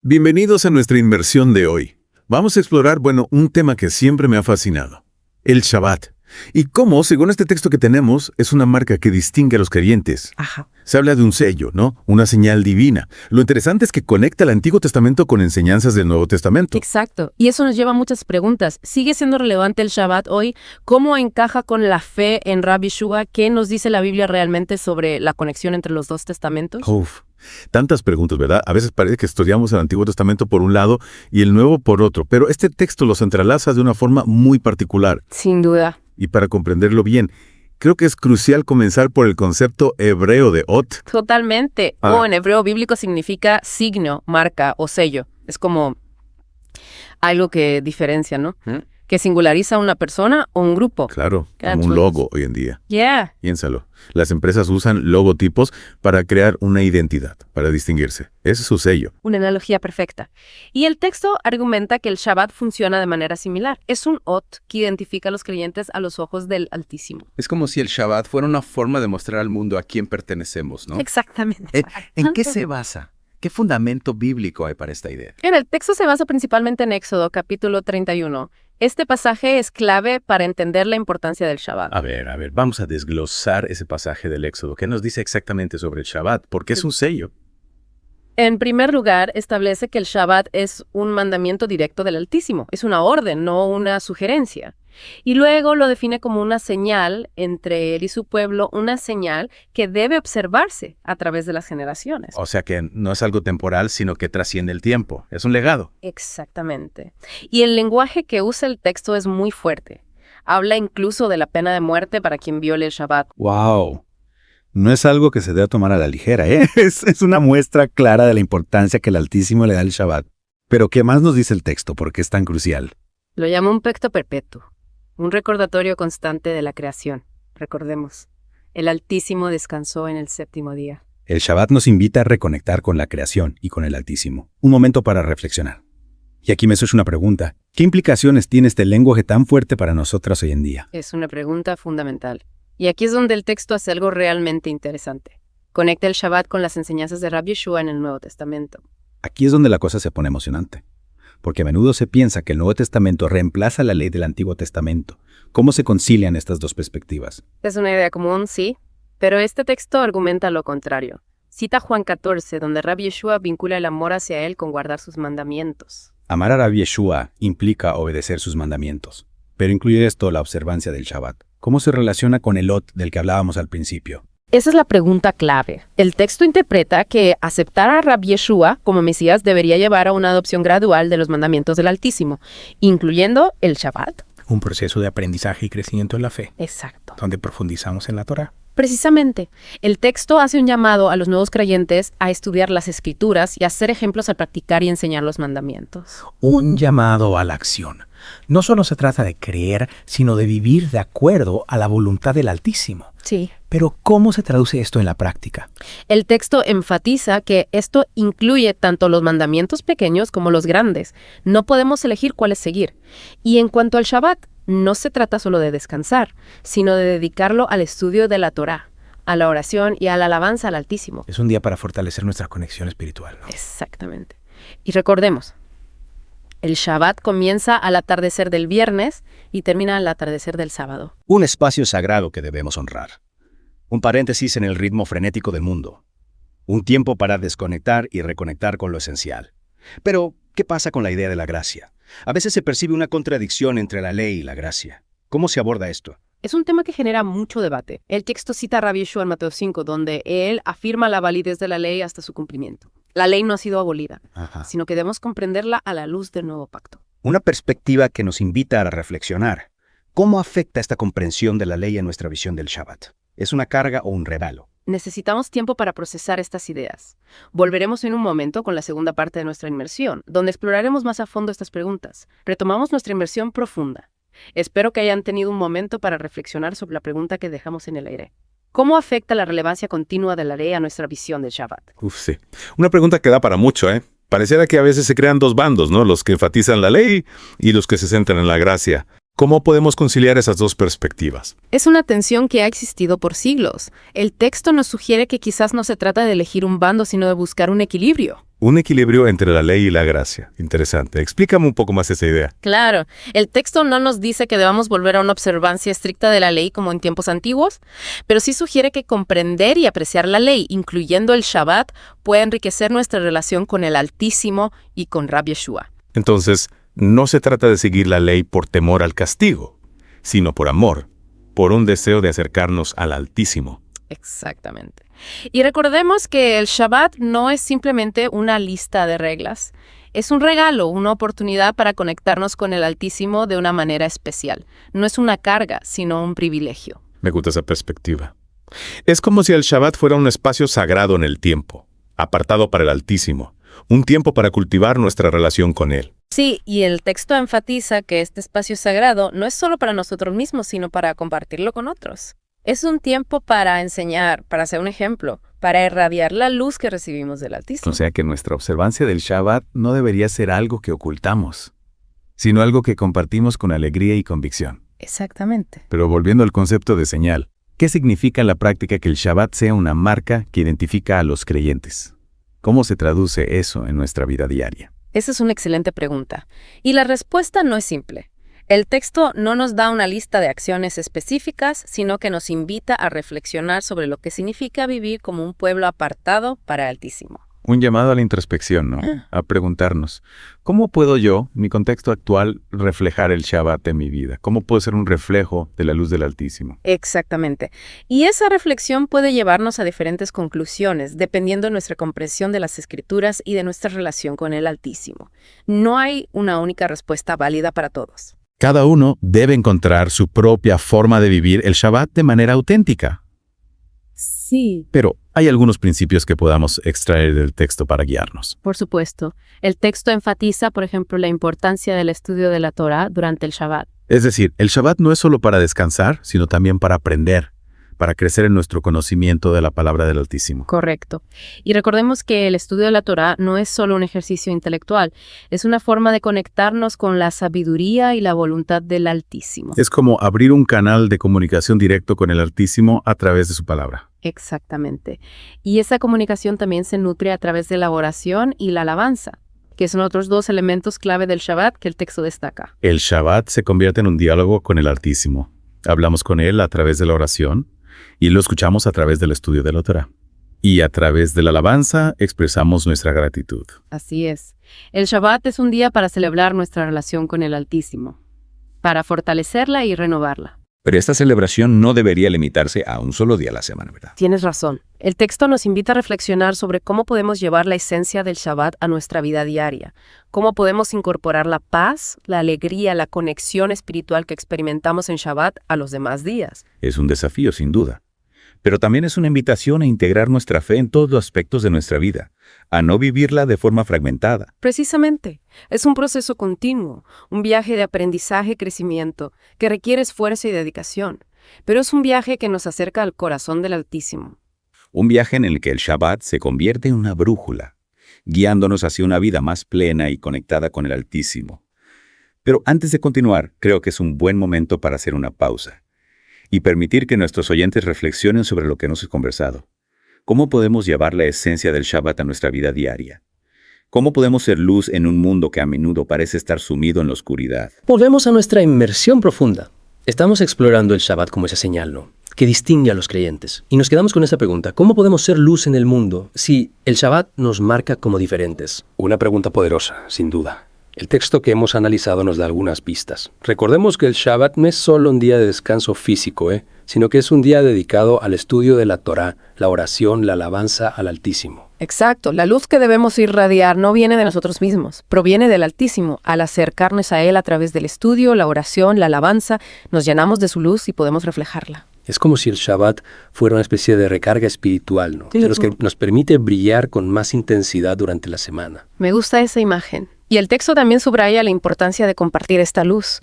Bienvenidos a nuestra inmersión de hoy. Vamos a explorar, un tema que siempre me ha fascinado, el Shabbat. Y cómo, según este texto que tenemos, es una marca que distingue a los creyentes. Ajá. Se habla de un sello, ¿no? Una señal divina. Lo interesante es que conecta el Antiguo Testamento con enseñanzas del Nuevo Testamento. Exacto. Y eso nos lleva a muchas preguntas. ¿Sigue siendo relevante el Shabbat hoy? ¿Cómo encaja con la fe en Rabbi Yehoshua? ¿Qué nos dice la Biblia realmente sobre la conexión entre los dos testamentos? Uf, tantas preguntas, ¿verdad? A veces parece que estudiamos el Antiguo Testamento por un lado y el Nuevo por otro, pero este texto los entrelaza de una forma muy particular. Sin duda. Y para comprenderlo bien, creo que es crucial comenzar por el concepto hebreo de Ot. Totalmente. O en hebreo bíblico significa signo, marca o sello. Es como algo que diferencia, ¿no? Que singulariza a una persona o un grupo. Claro, como un logo hoy en día. Yeah. Piénsalo. Las empresas usan logotipos para crear una identidad, para distinguirse. Ese es su sello. Una analogía perfecta. Y el texto argumenta que el Shabbat funciona de manera similar. Es un ot que identifica a los creyentes a los ojos del Altísimo. Es como si el Shabbat fuera una forma de mostrar al mundo a quién pertenecemos, ¿no? Exactamente. ¿En qué se basa? ¿Qué fundamento bíblico hay para esta idea? El texto se basa principalmente en Éxodo, capítulo 31. Este pasaje es clave para entender la importancia del Shabbat. A ver, vamos a desglosar ese pasaje del Éxodo. ¿Qué nos dice exactamente sobre el Shabbat? Porque es un sello. En primer lugar, establece que el Shabbat es un mandamiento directo del Altísimo. Es una orden, no una sugerencia. Y luego lo define como una señal entre él y su pueblo, una señal que debe observarse a través de las generaciones. O sea que no es algo temporal, sino que trasciende el tiempo. Es un legado. Exactamente. Y el lenguaje que usa el texto es muy fuerte. Habla incluso de la pena de muerte para quien viole el Shabbat. ¡Wow! No es algo que se deba tomar a la ligera, ¿eh? Es una muestra clara de la importancia que el Altísimo le da al Shabbat. Pero ¿qué más nos dice el texto? ¿Por qué es tan crucial? Lo llama un pacto perpetuo, un recordatorio constante de la creación. Recordemos, el Altísimo descansó en el séptimo día. El Shabbat nos invita a reconectar con la creación y con el Altísimo. Un momento para reflexionar. Y aquí me surge una pregunta. ¿Qué implicaciones tiene este lenguaje tan fuerte para nosotras hoy en día? Es una pregunta fundamental. Y aquí es donde el texto hace algo realmente interesante. Conecta el Shabbat con las enseñanzas de Rabbi Yehoshua en el Nuevo Testamento. Aquí es donde la cosa se pone emocionante. Porque a menudo se piensa que el Nuevo Testamento reemplaza la ley del Antiguo Testamento. ¿Cómo se concilian estas dos perspectivas? Es una idea común, sí, pero este texto argumenta lo contrario. Cita Juan 14, donde Rabbi Yehoshua vincula el amor hacia él con guardar sus mandamientos. Amar a Rabbi Yehoshua implica obedecer sus mandamientos, pero incluye esto la observancia del Shabbat. ¿Cómo se relaciona con el Ot del que hablábamos al principio? Esa es la pregunta clave. El texto interpreta que aceptar a Rabbi Yehoshua como Mesías debería llevar a una adopción gradual de los mandamientos del Altísimo, incluyendo el Shabbat. Un proceso de aprendizaje y crecimiento en la fe. Exacto. Donde profundizamos en la Torá. Precisamente, el texto hace un llamado a los nuevos creyentes a estudiar las Escrituras y a ser ejemplos al practicar y enseñar los mandamientos. Un llamado a la acción. No solo se trata de creer, sino de vivir de acuerdo a la voluntad del Altísimo. Sí. Pero ¿cómo se traduce esto en la práctica? El texto enfatiza que esto incluye tanto los mandamientos pequeños como los grandes. No podemos elegir cuáles seguir. Y en cuanto al Shabbat, no se trata solo de descansar, sino de dedicarlo al estudio de la Torá, a la oración y a la alabanza al Altísimo. Es un día para fortalecer nuestra conexión espiritual, ¿no? Exactamente. Y recordemos, el Shabbat comienza al atardecer del viernes y termina al atardecer del sábado. Un espacio sagrado que debemos honrar. Un paréntesis en el ritmo frenético del mundo. Un tiempo para desconectar y reconectar con lo esencial. Pero, ¿qué pasa con la idea de la gracia? A veces se percibe una contradicción entre la ley y la gracia. ¿Cómo se aborda esto? Es un tema que genera mucho debate. El texto cita a Rabbi Yehoshua en Mateo 5, donde él afirma la validez de la ley hasta su cumplimiento. La ley no ha sido abolida, sino que debemos comprenderla a la luz del nuevo pacto. Una perspectiva que nos invita a reflexionar. ¿Cómo afecta esta comprensión de la ley en nuestra visión del Shabbat? ¿Es una carga o un regalo? Necesitamos tiempo para procesar estas ideas. Volveremos en un momento con la segunda parte de nuestra inmersión, donde exploraremos más a fondo estas preguntas. Retomamos nuestra inmersión profunda. Espero que hayan tenido un momento para reflexionar sobre la pregunta que dejamos en el aire. ¿Cómo afecta la relevancia continua de la ley a nuestra visión del Shabbat? Sí. Una pregunta que da para mucho, ¿eh? Pareciera que a veces se crean dos bandos, ¿no? Los que enfatizan la ley y los que se centran en la gracia. ¿Cómo podemos conciliar esas dos perspectivas? Es una tensión que ha existido por siglos. El texto nos sugiere que quizás no se trata de elegir un bando, sino de buscar un equilibrio. Un equilibrio entre la ley y la gracia. Interesante. Explícame un poco más esa idea. Claro, el texto no nos dice que debamos volver a una observancia estricta de la ley como en tiempos antiguos, pero sí sugiere que comprender y apreciar la ley, incluyendo el Shabbat, puede enriquecer nuestra relación con el Altísimo y con Rab Yeshua. Entonces, no se trata de seguir la ley por temor al castigo, sino por amor, por un deseo de acercarnos al Altísimo. Exactamente. Y recordemos que el Shabbat no es simplemente una lista de reglas. Es un regalo, una oportunidad para conectarnos con el Altísimo de una manera especial. No es una carga, sino un privilegio. Me gusta esa perspectiva. Es como si el Shabbat fuera un espacio sagrado en el tiempo, apartado para el Altísimo, un tiempo para cultivar nuestra relación con Él. Sí, y el texto enfatiza que este espacio sagrado no es solo para nosotros mismos, sino para compartirlo con otros. Es un tiempo para enseñar, para ser un ejemplo, para irradiar la luz que recibimos del Altísimo. O sea que nuestra observancia del Shabbat no debería ser algo que ocultamos, sino algo que compartimos con alegría y convicción. Exactamente. Pero volviendo al concepto de señal, ¿qué significa en la práctica que el Shabbat sea una marca que identifica a los creyentes? ¿Cómo se traduce eso en nuestra vida diaria? Esa es una excelente pregunta. Y la respuesta no es simple. El texto no nos da una lista de acciones específicas, sino que nos invita a reflexionar sobre lo que significa vivir como un pueblo apartado para el Altísimo. Un llamado a la introspección, ¿no? A preguntarnos, ¿cómo puedo yo, en mi contexto actual, reflejar el Shabbat en mi vida? ¿Cómo puedo ser un reflejo de la luz del Altísimo? Exactamente. Y esa reflexión puede llevarnos a diferentes conclusiones, dependiendo de nuestra comprensión de las Escrituras y de nuestra relación con el Altísimo. No hay una única respuesta válida para todos. Cada uno debe encontrar su propia forma de vivir el Shabbat de manera auténtica. Sí. Pero hay algunos principios que podamos extraer del texto para guiarnos. Por supuesto. El texto enfatiza, por ejemplo, la importancia del estudio de la Torá durante el Shabbat. Es decir, el Shabbat no es solo para descansar, sino también para aprender, para crecer en nuestro conocimiento de la palabra del Altísimo. Correcto. Y recordemos que el estudio de la Torá no es solo un ejercicio intelectual, es una forma de conectarnos con la sabiduría y la voluntad del Altísimo. Es como abrir un canal de comunicación directo con el Altísimo a través de su palabra. Exactamente. Y esa comunicación también se nutre a través de la oración y la alabanza, que son otros dos elementos clave del Shabbat que el texto destaca. El Shabbat se convierte en un diálogo con el Altísimo. Hablamos con Él a través de la oración y lo escuchamos a través del estudio de la Torá. Y a través de la alabanza expresamos nuestra gratitud. Así es. El Shabbat es un día para celebrar nuestra relación con el Altísimo, para fortalecerla y renovarla. Pero esta celebración no debería limitarse a un solo día a la semana, ¿verdad? Tienes razón. El texto nos invita a reflexionar sobre cómo podemos llevar la esencia del Shabbat a nuestra vida diaria, cómo podemos incorporar la paz, la alegría, la conexión espiritual que experimentamos en Shabbat a los demás días. Es un desafío, sin duda. Pero también es una invitación a integrar nuestra fe en todos los aspectos de nuestra vida, a no vivirla de forma fragmentada. Precisamente, es un proceso continuo, un viaje de aprendizaje y crecimiento que requiere esfuerzo y dedicación, pero es un viaje que nos acerca al corazón del Altísimo. Un viaje en el que el Shabbat se convierte en una brújula, guiándonos hacia una vida más plena y conectada con el Altísimo. Pero antes de continuar, creo que es un buen momento para hacer una pausa y permitir que nuestros oyentes reflexionen sobre lo que hemos conversado. ¿Cómo podemos llevar la esencia del Shabbat a nuestra vida diaria? ¿Cómo podemos ser luz en un mundo que a menudo parece estar sumido en la oscuridad? Volvemos a nuestra inmersión profunda. Estamos explorando el Shabbat como esa señal, ¿no?, que distingue a los creyentes. Y nos quedamos con esa pregunta: ¿cómo podemos ser luz en el mundo si el Shabbat nos marca como diferentes? Una pregunta poderosa, sin duda. El texto que hemos analizado nos da algunas pistas. Recordemos que el Shabbat no es solo un día de descanso físico, sino que es un día dedicado al estudio de la Torá, la oración, la alabanza al Altísimo. Exacto, la luz que debemos irradiar no viene de nosotros mismos, proviene del Altísimo. Al acercarnos a Él a través del estudio, la oración, la alabanza, nos llenamos de su luz y podemos reflejarla. Es como si el Shabbat fuera una especie de recarga espiritual, ¿no?, de los que nos permite brillar con más intensidad durante la semana. Me gusta esa imagen. Y el texto también subraya la importancia de compartir esta luz,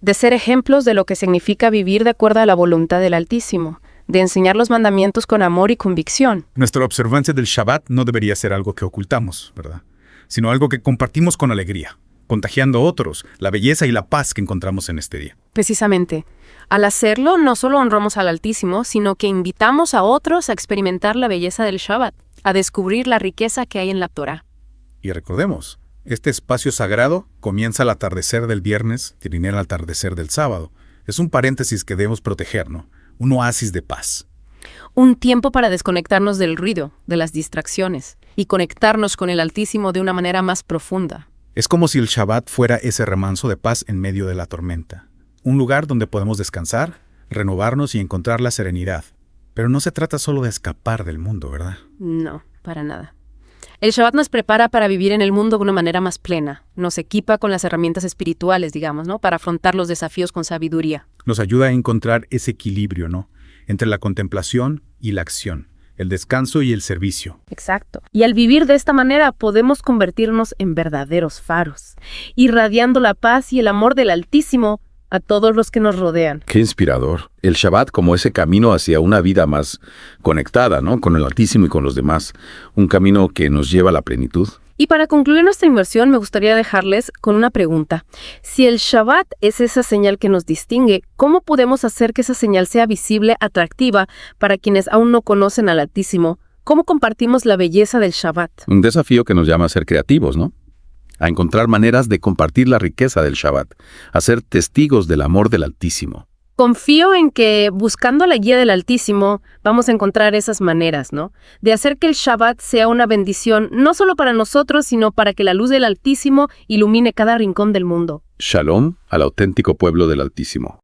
de ser ejemplos de lo que significa vivir de acuerdo a la voluntad del Altísimo, de enseñar los mandamientos con amor y convicción. Nuestra observancia del Shabbat no debería ser algo que ocultamos, ¿verdad?, sino algo que compartimos con alegría, contagiando a otros la belleza y la paz que encontramos en este día. Precisamente. Al hacerlo, no solo honramos al Altísimo, sino que invitamos a otros a experimentar la belleza del Shabbat, a descubrir la riqueza que hay en la Torá. Y recordemos, este espacio sagrado comienza al atardecer del viernes, termina al atardecer del sábado. Es un paréntesis que debemos proteger, ¿no? Un oasis de paz. Un tiempo para desconectarnos del ruido, de las distracciones, y conectarnos con el Altísimo de una manera más profunda. Es como si el Shabbat fuera ese remanso de paz en medio de la tormenta. Un lugar donde podemos descansar, renovarnos y encontrar la serenidad. Pero no se trata solo de escapar del mundo, ¿verdad? No, para nada. El Shabbat nos prepara para vivir en el mundo de una manera más plena. Nos equipa con las herramientas espirituales, digamos, ¿no? Para afrontar los desafíos con sabiduría. Nos ayuda a encontrar ese equilibrio, ¿no? Entre la contemplación y la acción, el descanso y el servicio. Exacto. Y al vivir de esta manera podemos convertirnos en verdaderos faros, irradiando la paz y el amor del Altísimo a todos los que nos rodean. Qué inspirador. El Shabbat como ese camino hacia una vida más conectada, ¿no? Con el Altísimo y con los demás. Un camino que nos lleva a la plenitud. Y para concluir nuestra inmersión, me gustaría dejarles con una pregunta. Si el Shabbat es esa señal que nos distingue, ¿cómo podemos hacer que esa señal sea visible, atractiva, para quienes aún no conocen al Altísimo? ¿Cómo compartimos la belleza del Shabbat? Un desafío que nos llama a ser creativos, ¿no? A encontrar maneras de compartir la riqueza del Shabbat, a ser testigos del amor del Altísimo. Confío en que buscando la guía del Altísimo vamos a encontrar esas maneras, ¿no? De hacer que el Shabbat sea una bendición no solo para nosotros, sino para que la luz del Altísimo ilumine cada rincón del mundo. Shalom al auténtico pueblo del Altísimo.